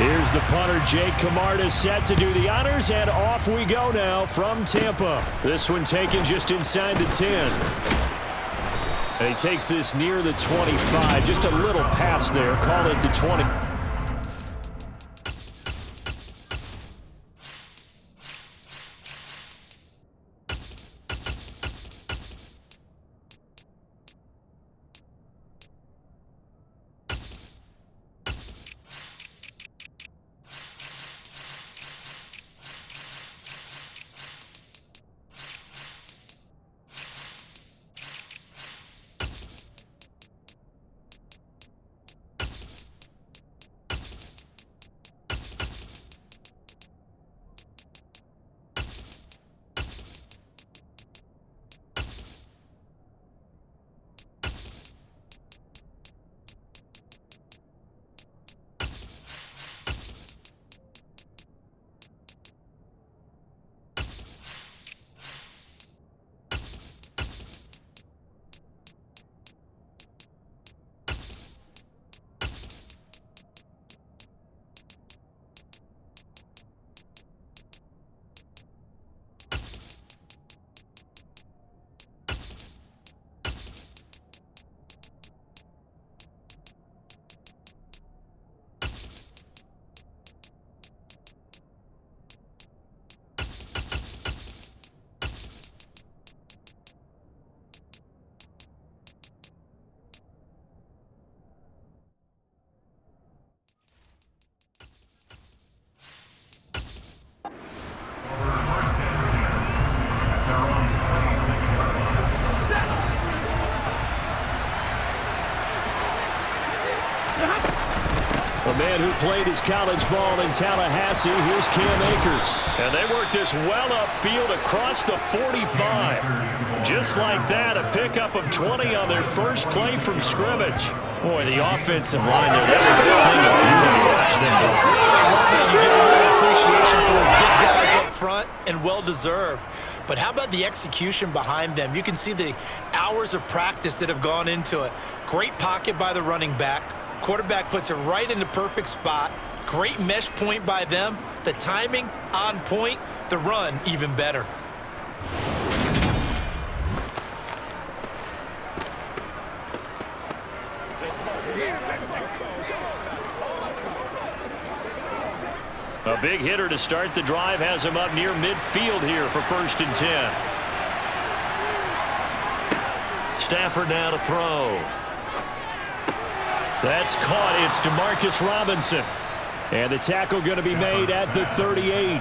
Here's the punter, Jake Camarda, set to do the honors, and off we go now from Tampa. This one taken just inside the 10. And he takes this near the 25. Just a little pass there. Call it the 20. A man who played his college ball in Tallahassee, here's Cam Akers. And they work this well upfield across the 45. Just like that, a pickup of 20 on their first play from scrimmage. Boy, the offensive line there, that was a thing of beauty to watch them do. I love that you get a little appreciation for those big guys up front, and well-deserved. But how about the execution behind them? You can see the hours of practice that have gone into it. Great pocket by the running back. Quarterback puts it right in the perfect spot. Great mesh point by them. The timing on point. The run even better. A big hitter to start the drive has him up near midfield here for 1st and 10. Stafford now to throw. That's caught. It's DeMarcus Robinson. And the tackle going to be made at the 38.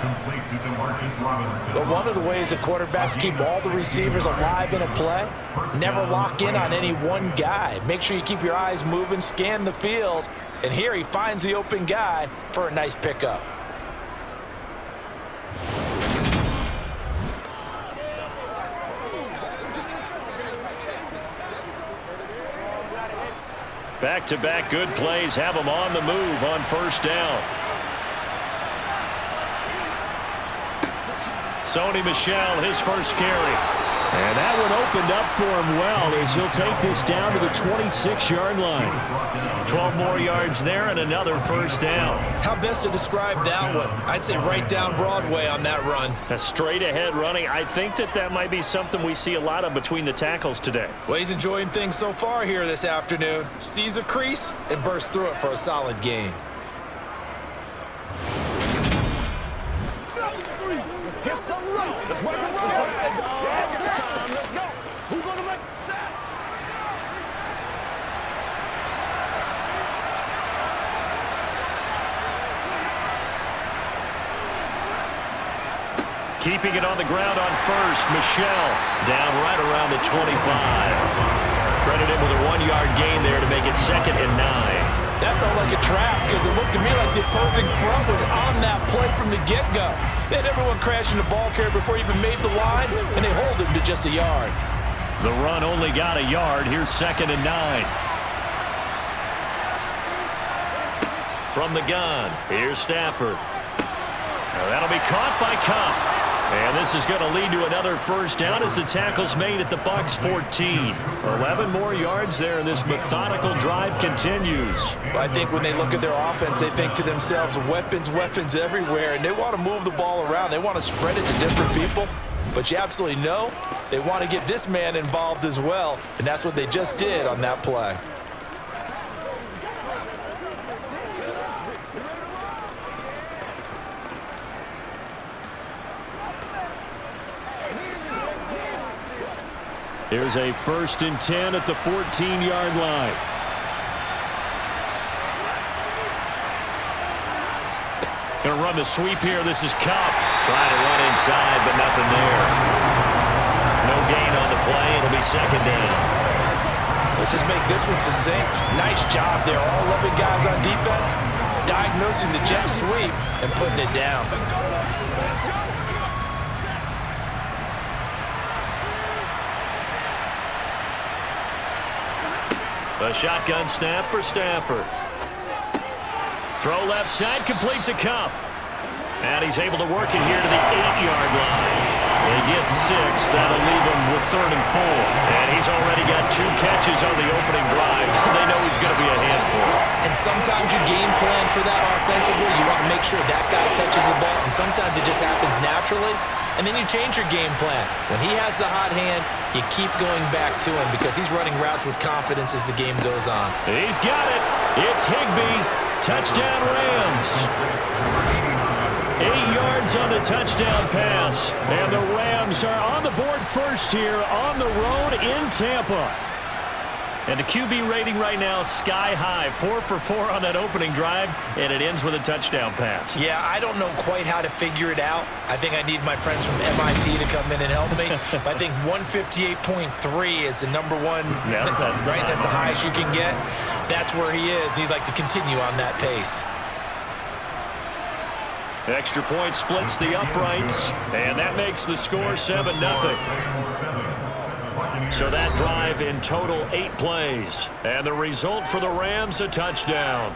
But one of the ways that quarterbacks keep all the receivers alive in a play, never lock in on any one guy. Make sure you keep your eyes moving, scan the field. And here he finds the open guy for a nice pickup. Back-to-back good plays have him on the move on 1st down. Sony Michel, his first carry. And that one opened up for him well as he'll take this down to the 26-yard line. 12 more yards there and another 1st down. How best to describe that one? I'd say right down Broadway on that run. A straight-ahead running. I think that might be something we see a lot of between the tackles today. Well, he's enjoying things so far here this afternoon. Sees a crease and bursts through it for a solid gain. Let's get some run. Let's run the road. Let's go. Who's going to make that? Keeping it on the ground on 1st. Michel down right around the 25. Credit him with a 1-yard gain there to make it 2nd and 9. That felt like a trap because it looked to me like the opposing front was on that play from the get-go. They had everyone crashing the ball carrier before he even made the line, and they hold him to just a yard. The run only got a yard. Here's 2nd and 9. From the gun, here's Stafford. Now that'll be caught by Cup. And this is going to lead to another first down as the tackle's made at the Bucs 14. 11 more yards there, and this methodical drive continues. Well, I think when they look at their offense, they think to themselves, weapons, weapons everywhere, and they want to move the ball around. They want to spread it to different people, but you absolutely know they want to get this man involved as well, and that's what they just did on that play. Here's a 1st and 10 at the 14-yard line. Going to run the sweep here. This is Cup. Trying to run inside, but nothing there. No gain on the play. It'll be 2nd down. Let's just make this one succinct. Nice job there. All 11 guys on defense diagnosing the jet sweep and putting it down. A shotgun snap for Stafford. Throw left side, complete to Cup. And he's able to work it here to the 8-yard line. They get 6. That'll leave him with 3rd and 4. And he's already got 2 catches on the opening drive. They know he's going to be a handful. And sometimes you game plan for that offensively. You want to make sure that guy touches the ball. And sometimes it just happens naturally. And then you change your game plan. When he has the hot hand, you keep going back to him because he's running routes with confidence as the game goes on. He's got it. It's Higbee. Touchdown Rams. 8 yards on the touchdown pass. And the Rams are on the board first here on the road in Tampa. And the QB rating right now sky high. 4 for 4 on that opening drive, and it ends with a touchdown pass. Yeah, I don't know quite how to figure it out. I think I need my friends from MIT to come in and help me. But I think 158.3 is the number one. Yeah, that's right. That's the highest you can get. That's where he is. He'd like to continue on that pace. Extra point splits the uprights, and that makes the score 7-0. So that drive in total 8 plays. And the result for the Rams, a touchdown.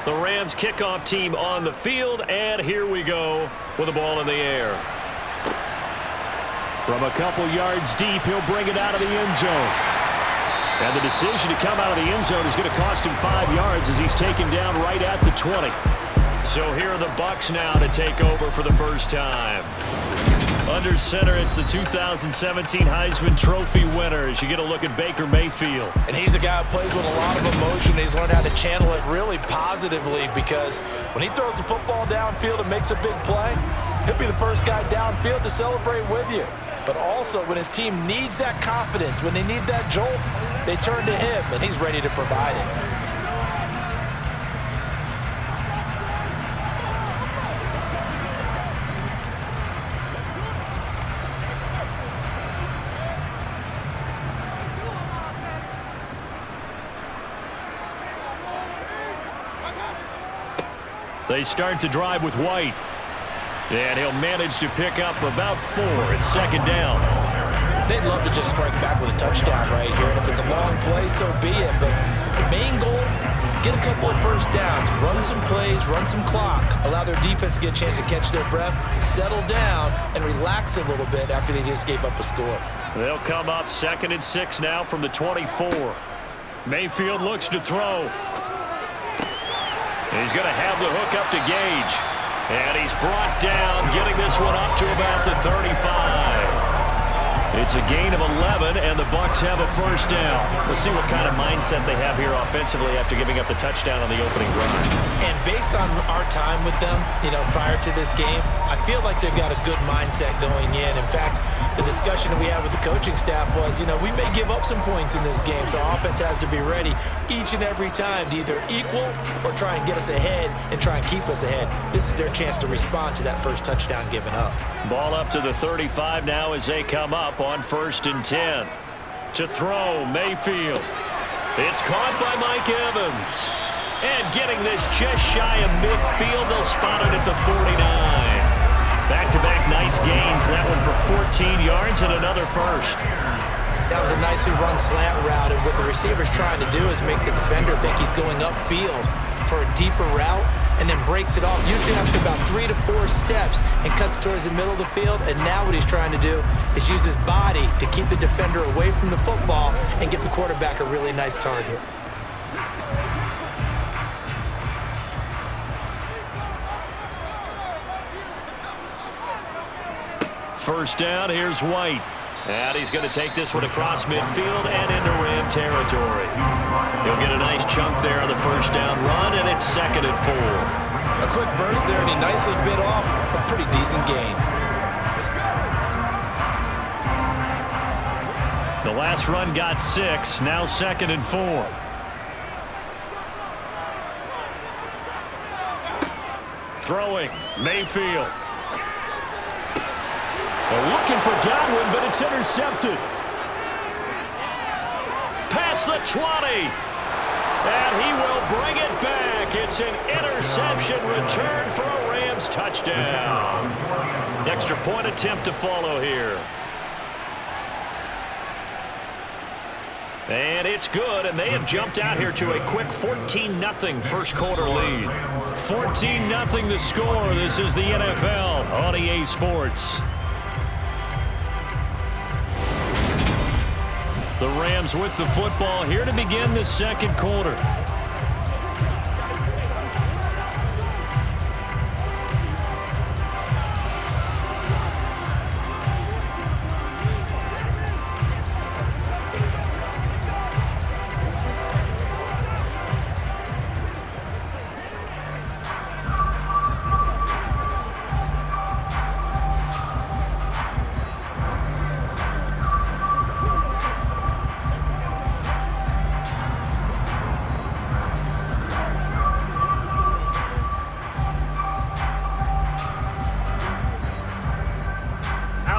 The Rams kickoff team on the field, and here we go with the ball in the air. From a couple yards deep, he'll bring it out of the end zone. And the decision to come out of the end zone is going to cost him 5 yards as he's taken down right at the 20. So here are the Bucs now to take over for the first time. Under center, it's the 2017 Heisman Trophy winner as you get a look at Baker Mayfield. And he's a guy who plays with a lot of emotion. He's learned how to channel it really positively because when he throws the football downfield and makes a big play, he'll be the first guy downfield to celebrate with you. But also when his team needs that confidence, when they need that jolt, they turn to him, and he's ready to provide it. They start to drive with White. And he'll manage to pick up about 4. It's 2nd down. They'd love to just strike back with a touchdown right here. And if it's a long play, so be it. But the main goal, get a couple of first downs, run some plays, run some clock, allow their defense to get a chance to catch their breath, settle down, and relax a little bit after they just gave up a score. They'll come up 2nd and 6 now from the 24. Mayfield looks to throw. He's going to have the hook up to Gage. And he's brought down, getting this one up to about the 35. It's a gain of 11, and the Bucs have a first down. Let's see what kind of mindset they have here offensively after giving up the touchdown on the opening drive. And based on our time with them, prior to this game, I feel like they've got a good mindset going in. In fact, the discussion that we had with the coaching staff was, we may give up some points in this game, so our offense has to be ready each and every time to either equal or try and get us ahead and try and keep us ahead. This is their chance to respond to that first touchdown given up. Ball up to the 35 now as they come up on 1st and 10. To throw, Mayfield. It's caught by Mike Evans. And getting this just shy of midfield, they'll spot it at the 49. Back-to-back nice gains. That one for 14 yards and another first. That was a nicely run slant route, and what the receiver's trying to do is make the defender think he's going upfield for a deeper route and then breaks it off, usually after about 3 to 4 steps, and cuts towards the middle of the field. And now what he's trying to do is use his body to keep the defender away from the football and give the quarterback a really nice target. First down, here's White. And he's going to take this one across midfield and into Ram territory. He'll get a nice chunk there on the first down run, and it's 2nd and 4. A quick burst there, and he nicely bit off a pretty decent gain. The last run got 6, now 2nd and 4. Throwing, Mayfield. They're looking for Godwin, but it's intercepted. Past the 20. And he will bring it back. It's an interception return for a Rams touchdown. Extra point attempt to follow here. And it's good, and they have jumped out here to a quick 14-0 first quarter lead. 14-0 the score. This is the NFL on EA Sports. The Rams with the football here to begin the second quarter.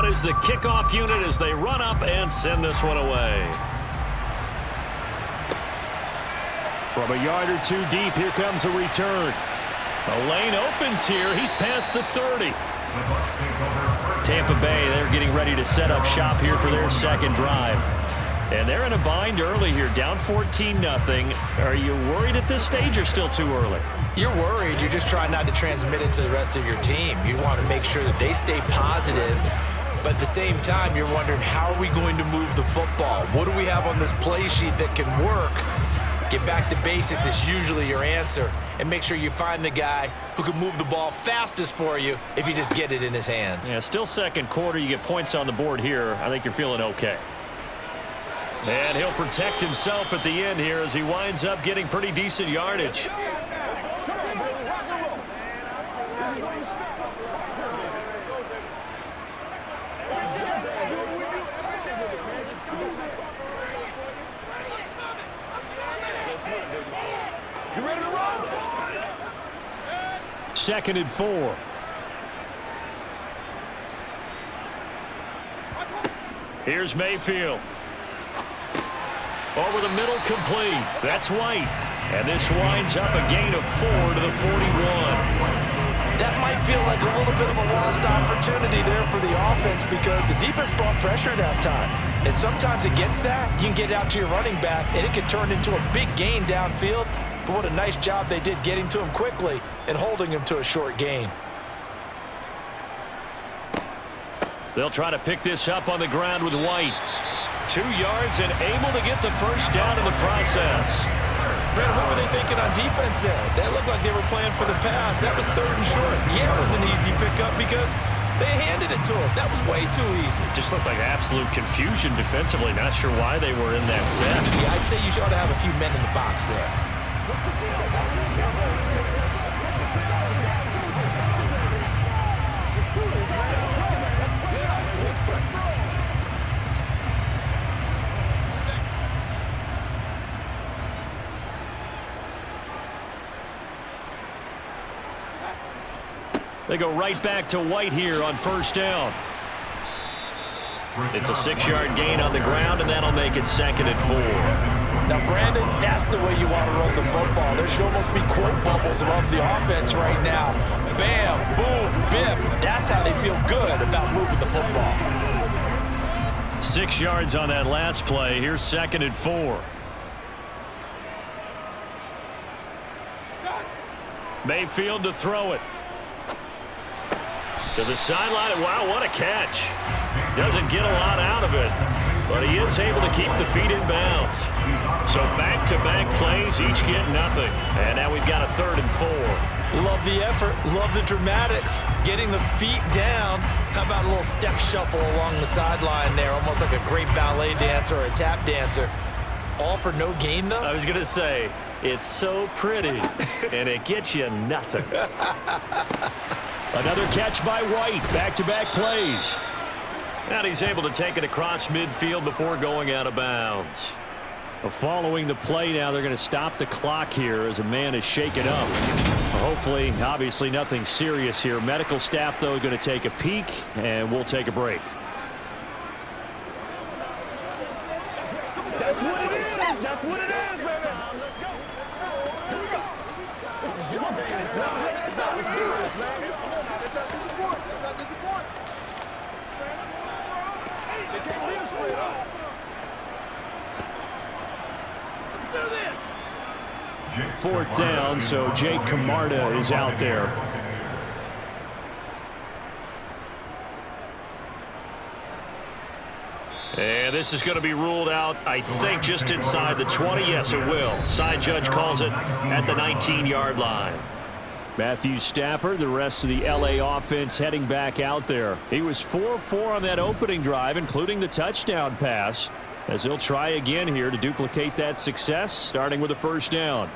Is the kickoff unit as they run up and send this one away. From a yard or 2 deep, here comes a return. The lane opens here. He's past the 30. Tampa Bay, they're getting ready to set up shop here for their second drive. And they're in a bind early here, down 14-0. Are you worried at this stage or still too early? You're worried. You're just trying not to transmit it to the rest of your team. You want to make sure that they stay positive. But at the same time, you're wondering, how are we going to move the football? What do we have on this play sheet that can work? Get back to basics is usually your answer. And make sure you find the guy who can move the ball fastest for you if you just get it in his hands. Yeah, still second quarter. You get points on the board here. I think you're feeling okay. And he'll protect himself at the end here as he winds up getting pretty decent yardage. Second and 4. Here's Mayfield. Over the middle, complete. That's White. And this winds up a gain of 4 to the 41. That might feel like a little bit of a lost opportunity there for the offense because the defense brought pressure that time. And sometimes against that, you can get out to your running back, and it can turn into a big gain downfield. But what a nice job they did getting to him quickly and holding him to a short gain. They'll try to pick this up on the ground with White. 2 yards and able to get the first down in the process. Brent, what were they thinking on defense there? They looked like they were playing for the pass. That was 3rd and short. Yeah, it was an easy pickup because they handed it to him. That was way too easy. Just looked like absolute confusion defensively. Not sure why they were in that set. Yeah, I'd say you ought to have a few men in the box there. They go right back to White here on first down. It's a 6-yard gain on the ground, and that'll make it 2nd and 4. Now, Brandon, that's the way you want to run the football. There should almost be quote bubbles above the offense right now. Bam, boom, biff. That's how they feel good about moving the football. 6 yards on that last play. Here's 2nd and 4. Mayfield to throw it. To the sideline. Wow, what a catch. Doesn't get a lot out of it, but he is able to keep the feet in bounds. So back-to-back plays, each get nothing. And now we've got a 3rd and 4. Love the effort. Love the dramatics. Getting the feet down. How about a little step shuffle along the sideline there? Almost like a great ballet dancer or a tap dancer. All for no gain, though? I was going to say, it's so pretty, and it gets you nothing. Another catch by White. Back-to-back plays. And he's able to take it across midfield before going out of bounds. Well, following the play now, they're going to stop the clock here as a man is shaken up. Hopefully, obviously nothing serious here. Medical staff, though, going to take a peek, and we'll take a break. That's what it is. That's what it is, baby. Let's go. Here we go. This is your advantage now. It's not serious, man. Come on now. Let's not disappoint. Let's not disappoint. They can't leave us straight up. Let's do this. 4th down, so Jake Camarda is out there. And this is going to be ruled out, I think, just inside the 20. Yes, it will. Side judge calls it at the 19-yard line. Matthew Stafford, the rest of the LA offense heading back out there. He was 4-4 on that opening drive, including the touchdown pass, as he'll try again here to duplicate that success, starting with a 1st down.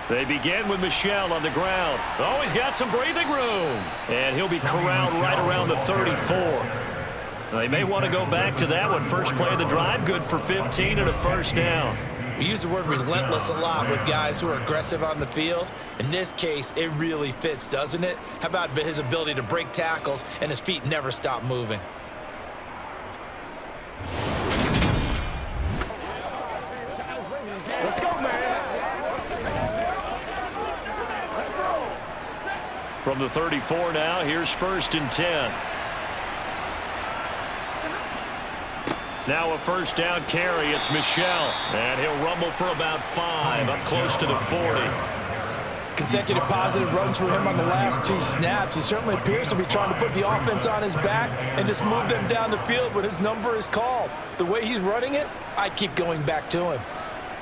They begin with Michel on the ground. Oh, he's got some breathing room. And he'll be corralled right around the 34. They may want to go back to that one. First play of the drive, good for 15 and a 1st down. We use the word relentless a lot with guys who are aggressive on the field. In this case, it really fits, doesn't it? How about his ability to break tackles and his feet never stop moving? Let's go, man. From the 34 now, here's 1st and 10. Now a 1st down carry. It's Michel. And he'll rumble for about 5, up close to the 40. Consecutive positive runs for him on the last 2 snaps. He certainly appears to be trying to put the offense on his back and just move them down the field when his number is called. The way he's running it, I'd keep going back to him.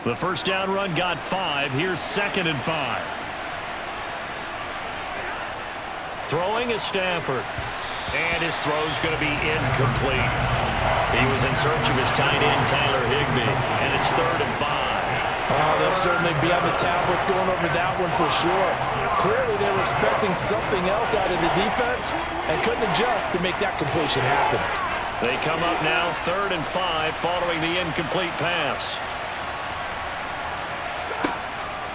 The 1st down run got 5. Here's 2nd and 5. Throwing is Stafford. And his throw's going to be incomplete. He was in search of his tight end, Tyler Higbee. And it's 3rd and 5. Oh, they'll certainly be on the tablets going over that one for sure. Clearly, they were expecting something else out of the defense and couldn't adjust to make that completion happen. They come up now 3rd and 5 following the incomplete pass.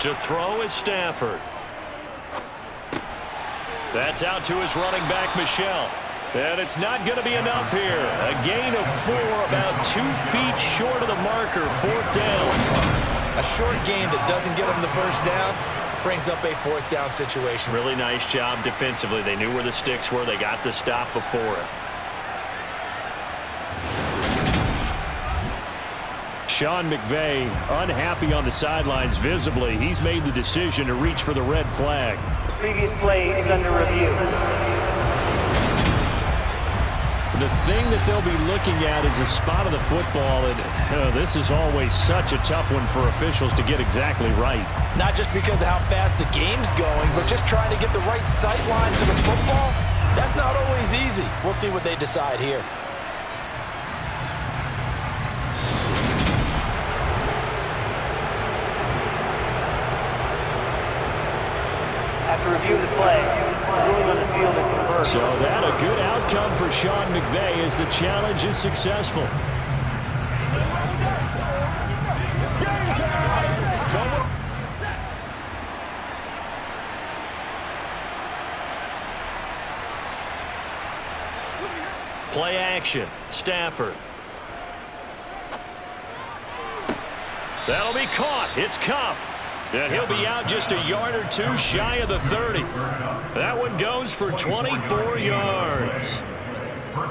To throw is Stafford. That's out to his running back, Michel. And it's not going to be enough here. A gain of 4, about 2 feet short of the marker, 4th down. A short gain that doesn't get him the 1st down brings up a 4th down situation. Really nice job defensively. They knew where the sticks were. They got the stop before it. Sean McVay unhappy on the sidelines visibly. He's made the decision to reach for the red flag. Previous play is under review. The thing that they'll be looking at is a spot of the football, and this is always such a tough one for officials to get exactly right. Not just because of how fast the game's going, but just trying to get the right sight line to the football. That's not always easy. We'll see what they decide here. After review of the play, ruling on the field is reversed. So that a good outcome for Sean McVay as the challenge is successful. It's game time. Play action. Stafford. That'll be caught. It's Kupp. And he'll be out just a yard or two shy of the 30. That one goes for 24 yards.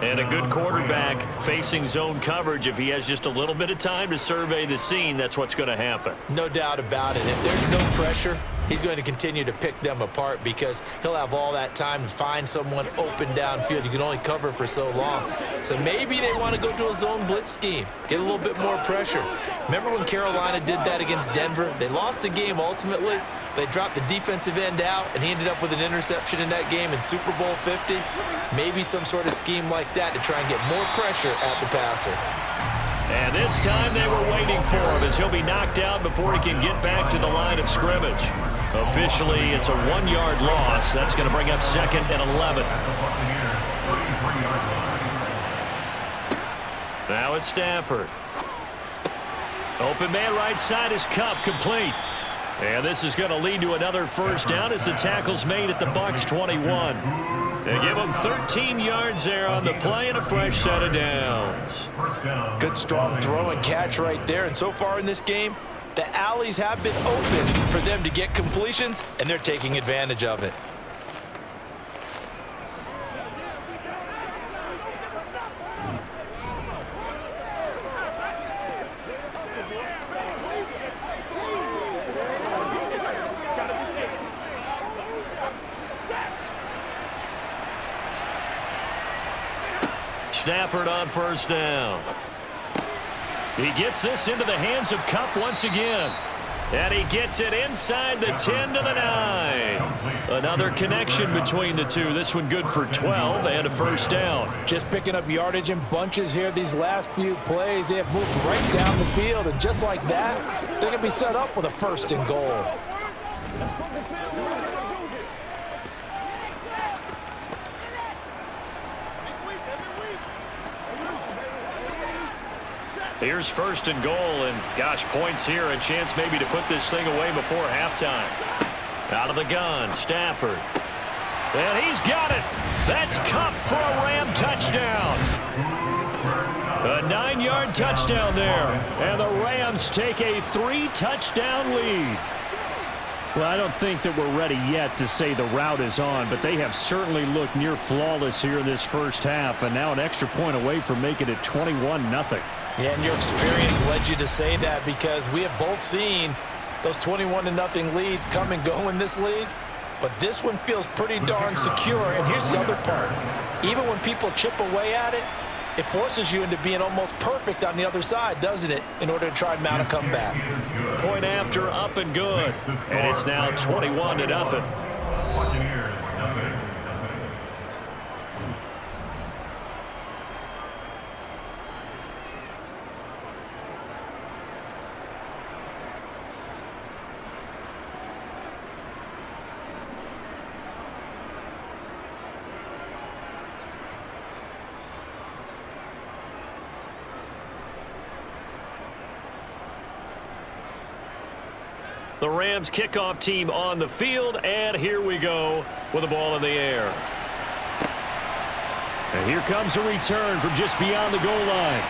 And a good quarterback facing zone coverage. If he has just a little bit of time to survey the scene, that's what's going to happen. No doubt about it. If there's no pressure, he's going to continue to pick them apart because he'll have all that time to find someone open downfield. You can only cover for so long. So maybe they want to go to a zone blitz scheme, get a little bit more pressure. Remember when Carolina did that against Denver? They lost the game ultimately. They dropped the defensive end out, and he ended up with an interception in that game in Super Bowl 50. Maybe some sort of scheme like that to try and get more pressure at the passer. And this time they were waiting for him as he'll be knocked out before he can get back to the line of scrimmage. Officially, it's a 1-yard loss. That's going to bring up 2nd and 11. Now it's Stafford. Open man right side is Kupp, complete. And this is going to lead to another first down as the tackle's made at the Bucs 21. They give him 13 yards there on the play and a fresh set of downs. Good strong throw and catch right there. And so far in this game, the alleys have been open for them to get completions, and they're taking advantage of it. Stafford on first down. He gets this into the hands of Kupp once again. And he gets it inside the 10 to the 9. Another connection between the two. This one good for 12 and a first down. Just picking up yardage in bunches here these last few plays. They have moved right down the field, and just like that, they're going to be set up with a 1st and goal. Here's 1st and goal, and gosh, points here, a chance maybe to put this thing away before halftime. Out of the gun, Stafford. And he's got it. That's Kupp for a Ram touchdown. A 9-yard touchdown there, and the Rams take a 3-touchdown lead. Well, I don't think that we're ready yet to say the route is on, but they have certainly looked near flawless here in this first half, and now an extra point away from making it 21-0. Yeah, and your experience led you to say that because we have both seen those 21-0 leads come and go in this league. But this one feels pretty darn secure. And here's the other part. Even when people chip away at it, it forces you into being almost perfect on the other side, doesn't it, in order to try and mount a comeback. Point after, up and good. And it's now 21-0. Buccaneers, nothing. The Rams kickoff team on the field, and here we go with the ball in the air. And here comes a return from just beyond the goal line.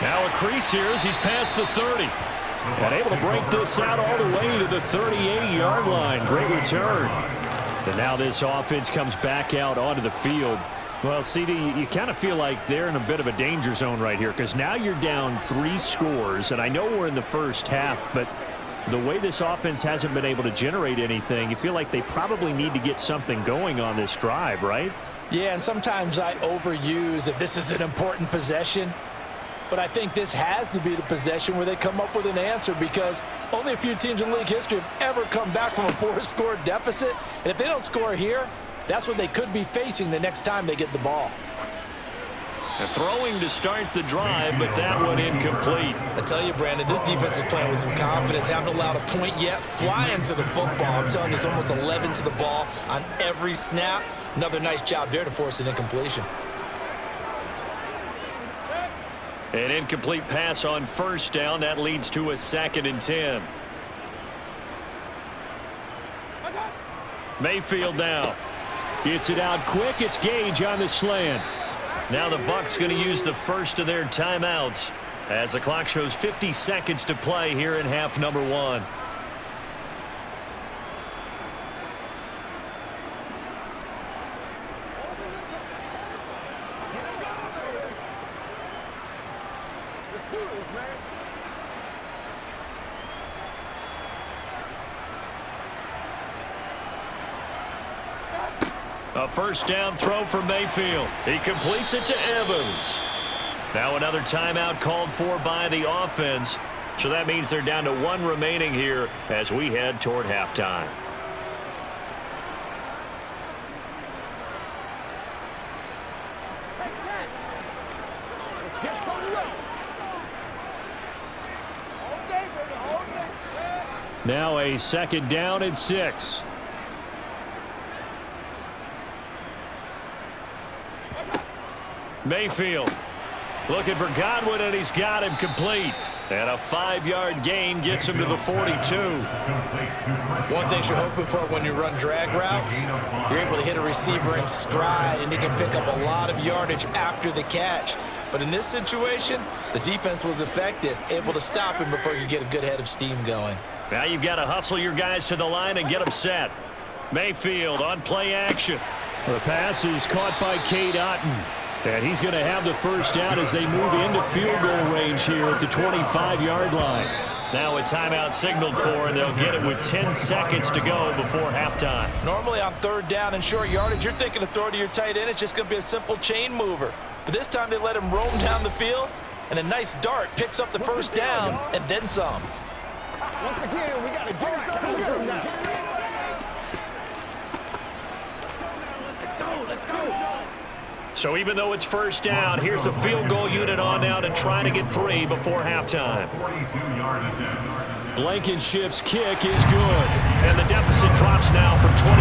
Now a crease here as he's past the 30. And able to break this out all the way to the 38-yard line. Great return. And now this offense comes back out onto the field. Well, CD, you kind of feel like they're in a bit of a danger zone right here because now you're down 3 scores. And I know we're in the first half, but the way this offense hasn't been able to generate anything, you feel like they probably need to get something going on this drive, right? Yeah, and sometimes I overuse if this is an important possession. But I think this has to be the possession where they come up with an answer because only a few teams in league history have ever come back from a 4-score deficit. And if they don't score here, that's what they could be facing the next time they get the ball. And throwing to start the drive, but that one incomplete. I tell you, Brandon, this defense is playing with some confidence. Haven't allowed a point yet. Flying to the football. I'm telling you, it's almost 11 to the ball on every snap. Another nice job there to force an incompletion. An incomplete pass on first down. That leads to a 2nd and 10. Mayfield now. Gets it out quick. It's Gage on the slant. Now the Bucs going to use the first of their timeouts as the clock shows 50 seconds to play here in half number 1. Let's do this, man. A first down throw for Mayfield. He completes it to Evans. Now another timeout called for by the offense. So that means they're down to 1 remaining here as we head toward halftime. Let's get some ready. All day, baby, all day. Now a second down and 6. Mayfield looking for Godwin, and he's got him complete. And a 5-yard gain gets him to the 42. One thing you're hoping for when you run drag routes, you're able to hit a receiver in stride, and he can pick up a lot of yardage after the catch. But in this situation, the defense was effective, able to stop him before you get a good head of steam going. Now you've got to hustle your guys to the line and get them set. Mayfield on play action. The pass is caught by Cade Otton. And he's going to have the first down as they move into field goal range here at the 25-yard line. Now a timeout signaled for, and they'll get it with 10 seconds to go before halftime. Normally on third down and short yardage, you're thinking to throw to your tight end. It's just going to be a simple chain mover. But this time they let him roam down the field, and a nice dart picks up the first down and then some. Once again, we got to get it done. Let's get him now. Let's go. So even though it's first down, here's the field goal unit on now to try to get 3 before halftime. Blankenship's kick is good. And the deficit drops now from 21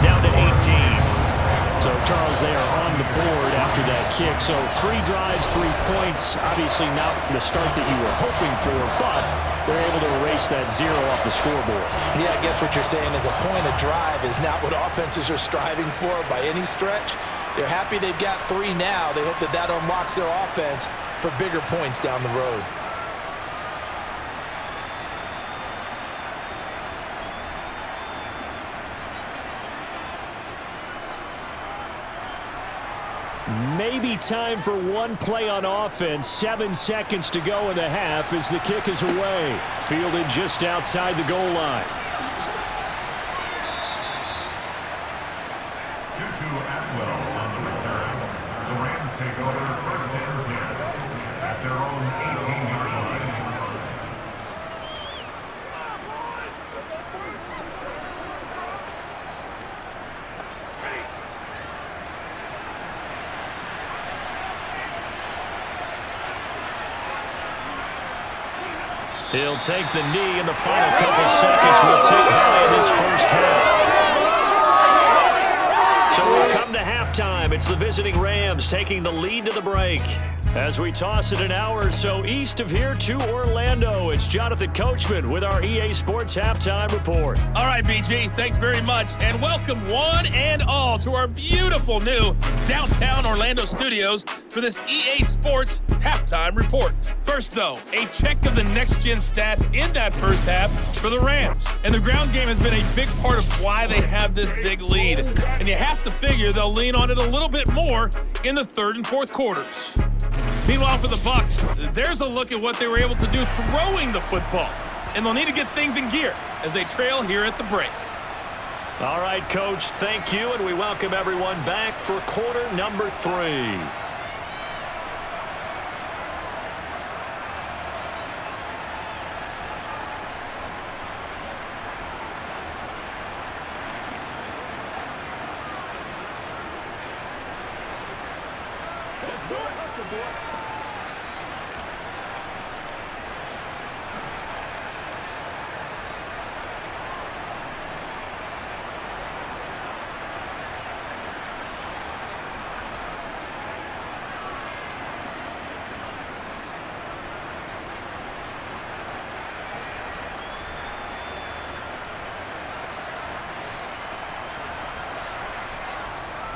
down to 18. So, Charles, they are on the board after that kick. So 3 drives, 3 points. Obviously not the start that you were hoping for, but they're able to erase that 0 off the scoreboard. Yeah, I guess what you're saying is a point of drive is not what offenses are striving for by any stretch. They're happy they've got 3 now. They hope that that unlocks their offense for bigger points down the road. Maybe time for one play on offense. 7 seconds to go in the half as the kick is away. Fielded just outside the goal line. He'll take the knee in the final couple seconds. Will take by in this first half. So we'll come to halftime. It's the visiting Rams taking the lead to the break. As we toss it an hour or so east of here to Orlando, it's Jonathan Coachman with our EA Sports Halftime Report. All right, BG, thanks very much, and welcome one and all to our beautiful new downtown Orlando studios for this EA Sports Halftime Report. First, though, a check of the next-gen stats in that first half for the Rams. And the ground game has been a big part of why they have this big lead. And you have to figure they'll lean on it a little bit more in the third and fourth quarters. Meanwhile, for the Bucs, there's a look at what they were able to do throwing the football. And they'll need to get things in gear as they trail here at the break. All right, Coach, thank you, and we welcome everyone back for quarter number 3.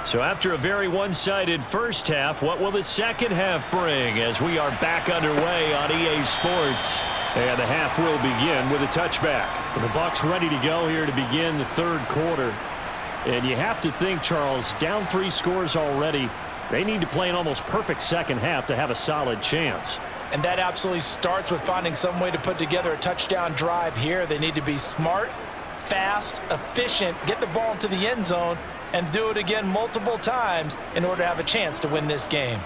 So after a very one-sided first half, what will the second half bring as we are back underway on EA Sports? And the half will begin with a touchback. The Bucs ready to go here to begin the third quarter. And you have to think, Charles, down 3 scores already. They need to play an almost perfect second half to have a solid chance. And that absolutely starts with finding some way to put together a touchdown drive here. They need to be smart, fast, efficient, get the ball into the end zone, and do it again multiple times in order to have a chance to win this game.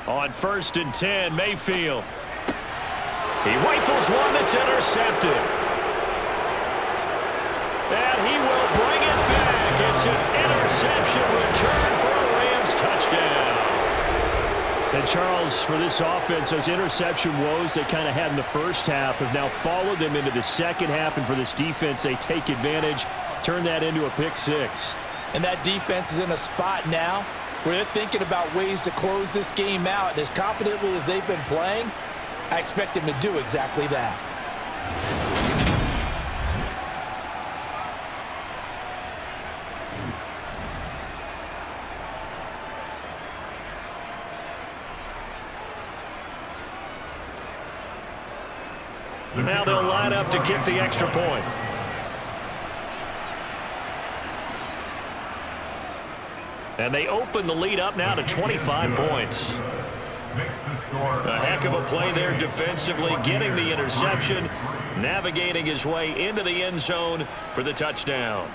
On 1st and 10, Mayfield. He rifles one that's intercepted. And he will bring it back. It's an interception return for a Rams touchdown. And Charles, for this offense, those interception woes they kind of had in the first half have now followed them into the second half. And for this defense, they take advantage, turn that into a pick 6. And that defense is in a spot now where they're thinking about ways to close this game out. And as confidently as they've been playing, I expect them to do exactly that. Now they'll line up to kick the extra point. And they open the lead up now to 25 points. A heck of a play there defensively, getting the interception, navigating his way into the end zone for the touchdown.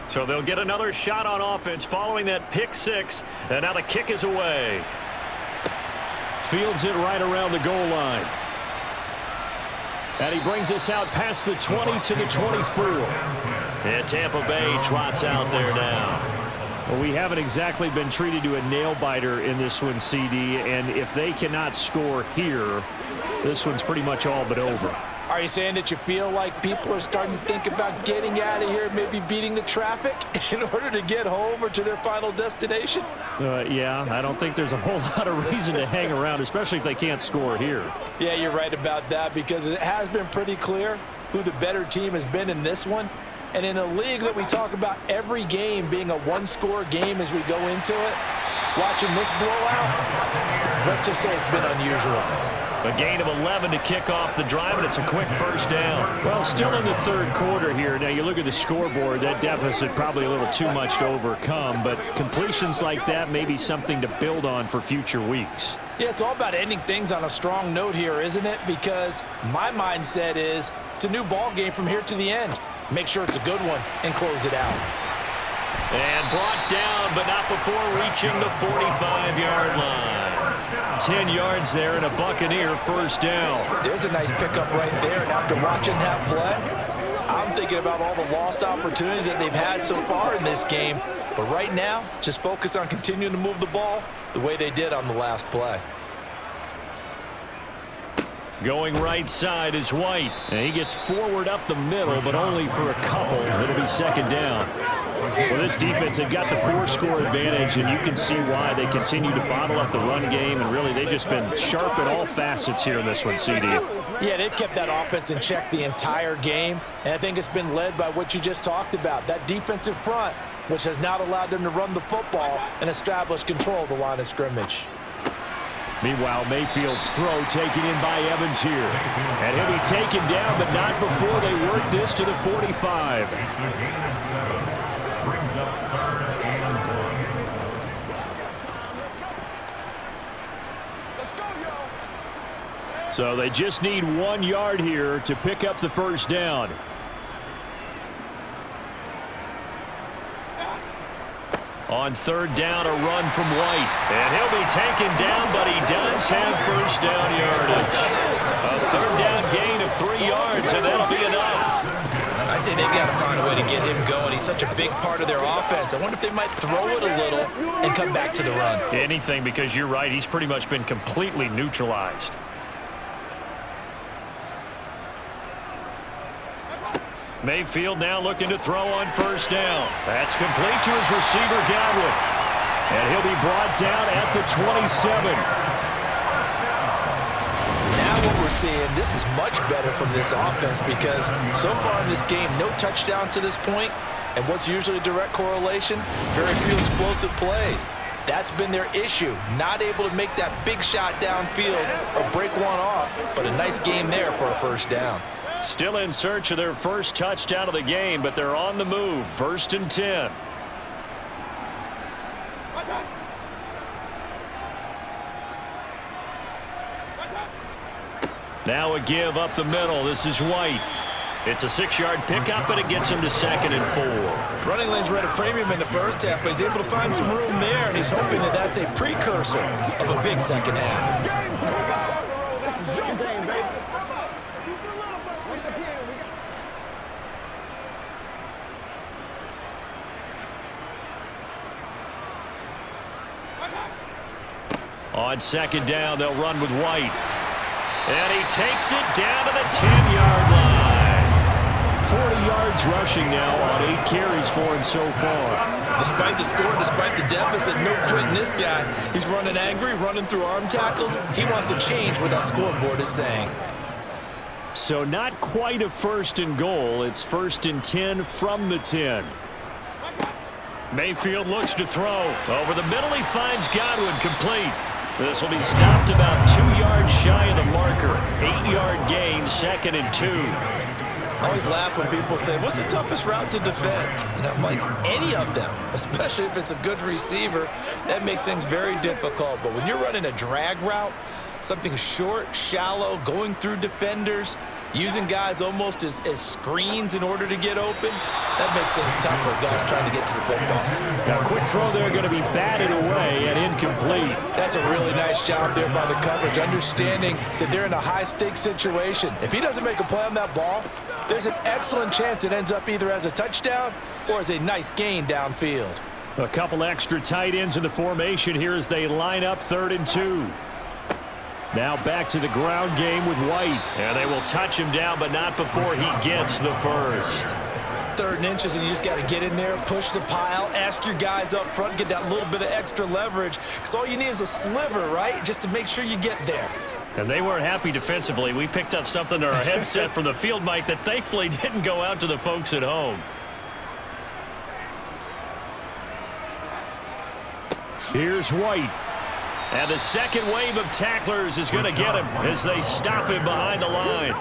So they'll get another shot on offense following that pick 6. And now the kick is away. Fields it right around the goal line. And he brings us out past the 20 to the 24. And Tampa Bay trots out there now. Well, we haven't exactly been treated to a nail-biter in this one, CD. And if they cannot score here, this one's pretty much all but over. Are you saying that you feel like people are starting to think about getting out of here, maybe beating the traffic in order to get home or to their final destination? Yeah, I don't think there's a whole lot of reason to hang around, especially if they can't score here. Yeah, you're right about that, because it has been pretty clear who the better team has been in this one. And in a league that we talk about every game being a one-score game as we go into it, watching this blowout, let's just say it's been unusual. A gain of 11 to kick off the drive, and it's a quick first down. Well, still in the third quarter here. Now, you look at the scoreboard, that deficit probably a little too much to overcome, but completions like that may be something to build on for future weeks. Yeah, it's all about ending things on a strong note here, isn't it? Because my mindset is it's a new ball game from here to the end. Make sure it's a good one and close it out. And brought down, but not before reaching the 45-yard line. 10 yards there and a Buccaneer first down. There's a nice pickup right there, and after watching that play, I'm thinking about all the lost opportunities that they've had so far in this game. But right now, just focus on continuing to move the ball the way they did on the last play. Going right side is White. And he gets forward up the middle, but only for a couple. It'll be second down. Well, this defense, they've got the 4-score advantage, and you can see why they continue to bottle up the run game, and really they've just been sharp at all facets here in this one, CD. Yeah, they've kept that offense in check the entire game, and I think it's been led by what you just talked about, that defensive front, which has not allowed them to run the football and establish control of the line of scrimmage. Meanwhile, Mayfield's throw taken in by Evans here. And he'll be taken down, but not before they work this to the 45. So they just need 1 yard here to pick up the first down. On third down, a run from White. And he'll be taken down, but he does have first down yardage. A third down gain of 3 yards, and that'll be enough. I I'd say they've got to find a way to get him going. He's such a big part of their offense. I wonder if they might throw it a little and come back to the run. Anything, because you're right. He's pretty much been completely neutralized. Mayfield now looking to throw on first down. That's complete to his receiver, Godwin. And he'll be brought down at the 27. Now what we're seeing, this is much better from this offense because so far in this game, no touchdown to this point. And what's usually a direct correlation? Very few explosive plays. That's been their issue. Not able to make that big shot downfield or break one off, but a nice game there for a first down. Still in search of their first touchdown of the game, but they're on the move. 1st and 10. Now a give up the middle. This is White. It's a 6-yard pickup, but it gets him to 2nd and 4. Running lanes were at a premium in the first half, but he's able to find some room there, and he's hoping that that's a precursor of a big second half. This is your game, baby. Once again, we got... On 2nd down, they'll run with White. And he takes it down to the 10-yard line. 40 yards rushing now on 8 carries for him so far. Despite the score, despite the deficit, no quitting this guy. He's running angry, running through arm tackles. He wants to change what that scoreboard is saying. So not quite a 1st and goal. It's 1st and 10 from the 10. Mayfield looks to throw. Over the middle, he finds Godwin complete. This will be stopped about 2 yards shy of the marker. 8-yard gain, 2nd and 2. I always laugh when people say, what's the toughest route to defend? And I'm like, any of them, especially if it's a good receiver. That makes things very difficult. But when you're running a drag route, something short, shallow, going through defenders, using guys almost as screens in order to get open, that makes things tough for guys trying to get to the football. Now, quick throw there going to be batted away and incomplete. That's a really nice job there by the coverage, understanding that they're in a high-stakes situation. If he doesn't make a play on that ball, there's an excellent chance it ends up either as a touchdown or as a nice gain downfield. A couple extra tight ends in the formation here as they line up 3rd and 2. Now back to the ground game with White. And they will touch him down, but not before he gets the first. 3rd and inches, and you just got to get in there, push the pile, ask your guys up front, get that little bit of extra leverage, because all you need is a sliver, right, just to make sure you get there. And they weren't happy defensively. We picked up something on our headset from the field mic that thankfully didn't go out to the folks at home. Here's White. And the second wave of tacklers is going to get him as they stop him behind the line.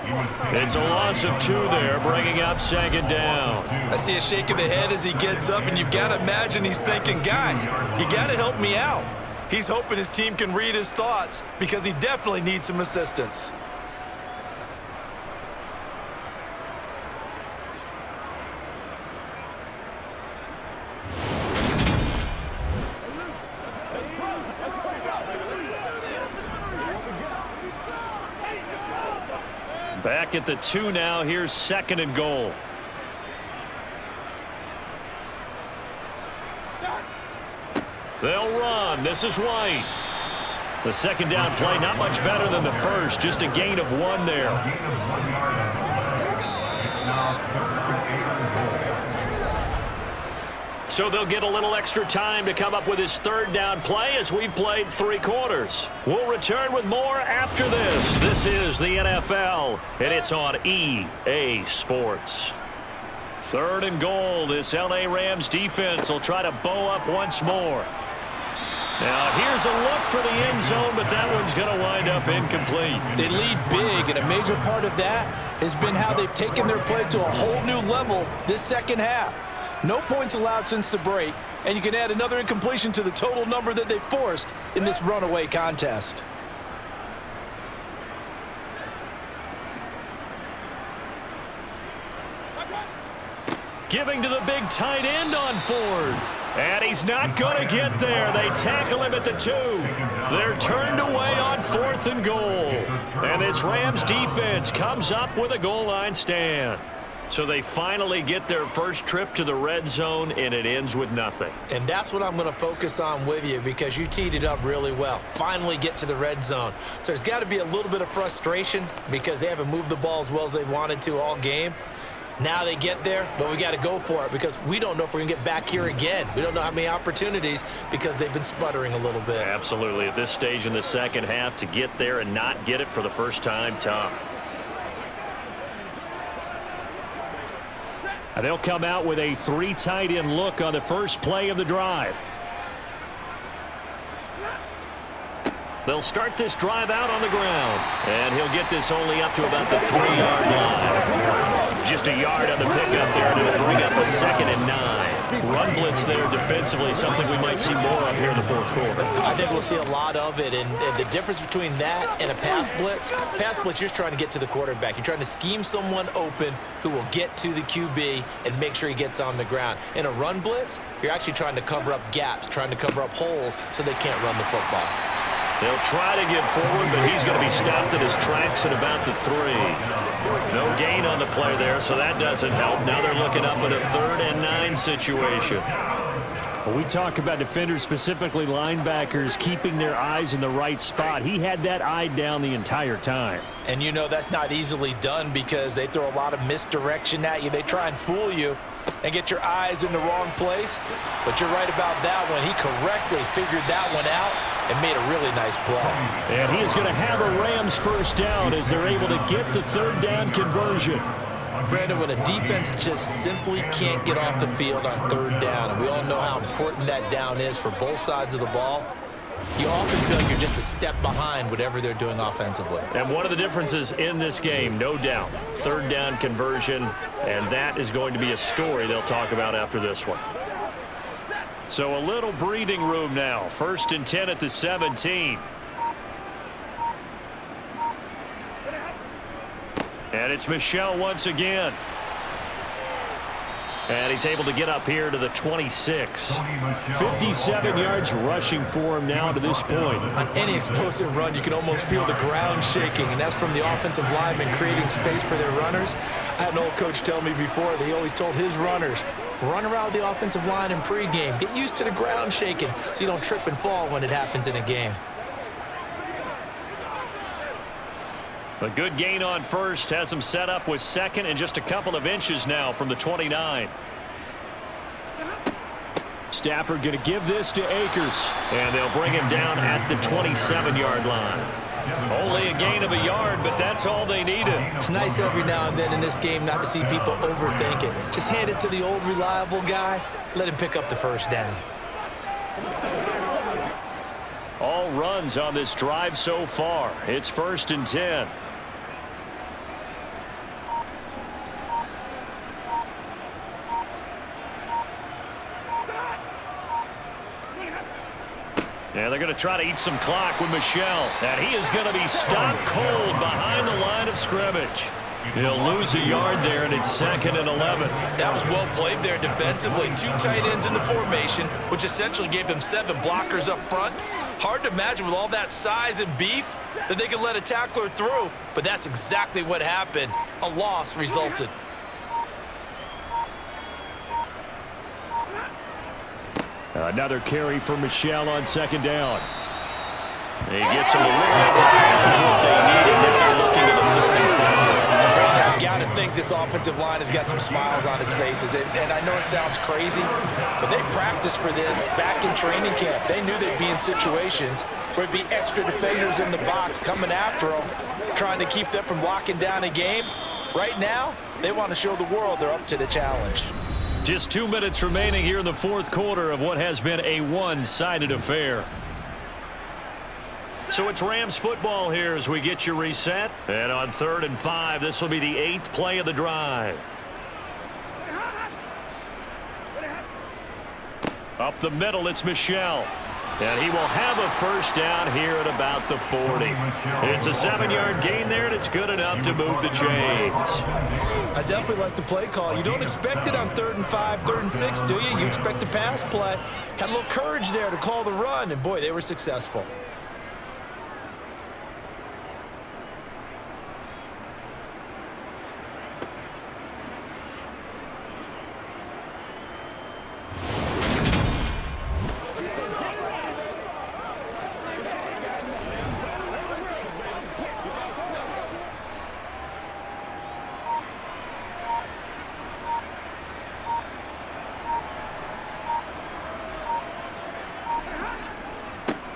It's a loss of 2 there, bringing up 2nd down. I see a shake of the head as he gets up, and you've got to imagine he's thinking, guys, you got to help me out. He's hoping his team can read his thoughts because he definitely needs some assistance. Back at the 2 now. Here's 2nd and goal. They'll run. This is White. The 2nd down play, not much better than the first. Just a gain of 1 there. So they'll get a little extra time to come up with his 3rd down play as we've played 3 quarters. We'll return with more after this. This is the NFL, and it's on EA Sports. 3rd and goal. This LA Rams defense will try to bow up once more. Now here's a look for the end zone, but that one's going to wind up incomplete. They lead big, and a major part of that has been how they've taken their play to a whole new level this second half. No points allowed since the break, and you can add another incompletion to the total number that they forced in this runaway contest. Giving to the big tight end on 4th. And he's not going to get there. They tackle him at the 2. They're turned away on 4th and goal. And this Rams defense comes up with a goal line stand. So they finally get their first trip to the red zone, and it ends with nothing. And that's what I'm going to focus on with you because you teed it up really well. Finally get to the red zone. So there's got to be a little bit of frustration because they haven't moved the ball as well as they wanted to all game. Now they get there, but we got to go for it because we don't know if we're going to get back here again. We don't know how many opportunities because they've been sputtering a little bit. Absolutely. At this stage in the second half, to get there and not get it for the first time, tough. They'll come out with a 3 tight end look on the first play of the drive. They'll start this drive out on the ground. And he'll get this only up to about the 3-yard line. Just a yard on the pickup there, and it'll bring up a 2nd and 9. Run blitz there defensively, something we might see more of here in the fourth quarter. I think we'll see a lot of it, and the difference between that and a pass blitz, you're just trying to get to the quarterback. You're trying to scheme someone open who will get to the QB and make sure he gets on the ground. In a run blitz, you're actually trying to cover up gaps, trying to cover up holes so they can't run the football. They'll try to get forward, but he's going to be stopped at his tracks at about the 3. No gain on the play there, so that doesn't help. Now they're looking up at a 3rd and 9 situation. Well, we talk about defenders, specifically linebackers, keeping their eyes in the right spot. He had that eye down the entire time. And you know that's not easily done because they throw a lot of misdirection at you. They try and fool you and get your eyes in the wrong place. But you're right about that one. He correctly figured that one out and made a really nice play. And he is going to have a Rams first down as they're able to get the 3rd down conversion. Brandon, when a defense just simply can't get off the field on 3rd down, and we all know how important that down is for both sides of the ball, you often feel like you're just a step behind whatever they're doing offensively. And one of the differences in this game, no doubt, 3rd down conversion, and that is going to be a story they'll talk about after this one. So a little breathing room now. 1st and 10 at the 17. And it's Michel once again. And he's able to get up here to the 26. 57 yards rushing for him now to this point. On any explosive run, you can almost feel the ground shaking, and that's from the offensive linemen creating space for their runners. I had an old coach tell me before, he always told his runners, run around the offensive line in pregame. Get used to the ground shaking so you don't trip and fall when it happens in a game. A good gain on first has him set up with 2nd and just a couple of inches now from the 29. Stafford going to give this to Akers, and they'll bring him down at the 27-yard line. Only a gain of a yard, but that's all they needed. It's nice every now and then in this game not to see people overthink it. Just hand it to the old reliable guy. Let him pick up the first down. All runs on this drive so far. It's 1st and 10. And they're going to try to eat some clock with Michel. And he is going to be stopped cold behind the line of scrimmage. He'll lose a yard there, and it's 2nd and 11. That was well played there defensively. 2 tight ends in the formation, which essentially gave them 7 blockers up front. Hard to imagine with all that size and beef that they could let a tackler through, but that's exactly what happened. A loss resulted. Another carry for Michel on 2nd down. He gets him a little bit what they needed. Now they're looking at the 3rd and 5. You got to think this offensive line has got some smiles on its faces. And I know it sounds crazy, but they practiced for this back in training camp. They knew they'd be in situations where it'd be extra defenders in the box coming after them, trying to keep them from locking down a game. Right now, they want to show the world they're up to the challenge. Just 2 minutes remaining here in the fourth quarter of what has been a one-sided affair. So it's Rams football here as we get you reset. And on 3rd and 5, this will be the 8th play of the drive. Up the middle, it's Michel. And he will have a first down here at about the 40. It's a 7-yard gain there, and it's good enough to move the chains. I definitely like the play call. You don't expect it on 3rd and 5, 3rd and 6, do you? You expect a pass play. Had a little courage there to call the run, and boy, they were successful.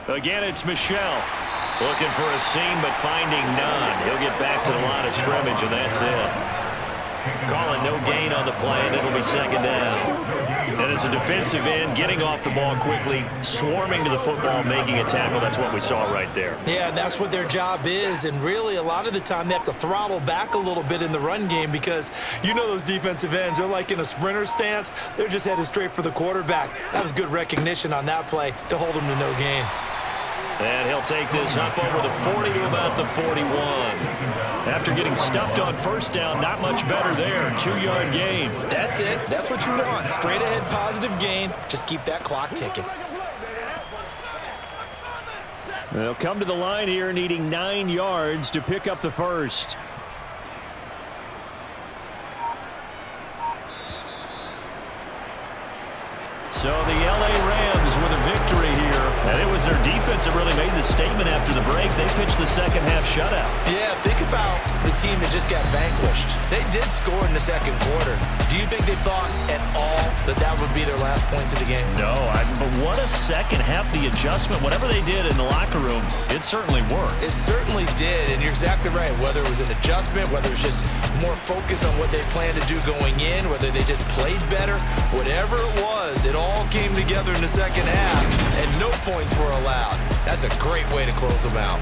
Again, it's Michel. Looking for a seam, but finding none. He'll get back to the line of scrimmage, and that's it. Calling no gain on the play, and it'll be second down. And as a defensive end, getting off the ball quickly, swarming to the football, making a tackle, that's what we saw right there. Yeah, that's what their job is, and really a lot of the time they have to throttle back a little bit in the run game because you know those defensive ends, they're like in a sprinter stance. They're just headed straight for the quarterback. That was good recognition on that play to hold them to no gain. And he'll take this up over the 40 to about the 41. After getting stuffed on first down, not much better there. 2-yard gain. That's it. That's what you want. Straight ahead positive gain. Just keep that clock ticking. They'll come to the line here needing 9 yards to pick up the first. So the LA Rams with a victory here. And it was their defense that really made the statement after the break. They pitched the second half shutout. Yeah, think about the team that just got vanquished. They did score in the second quarter. Do you think they thought at all that that would be their last points of the game? No, but what a second half. The adjustment, whatever they did in the locker room, it certainly worked. It certainly did, and you're exactly right. Whether it was an adjustment, whether it was just more focus on what they planned to do going in, whether they just played better, whatever it was, it all came together in the second half, and no points were allowed. That's a great way to close them out.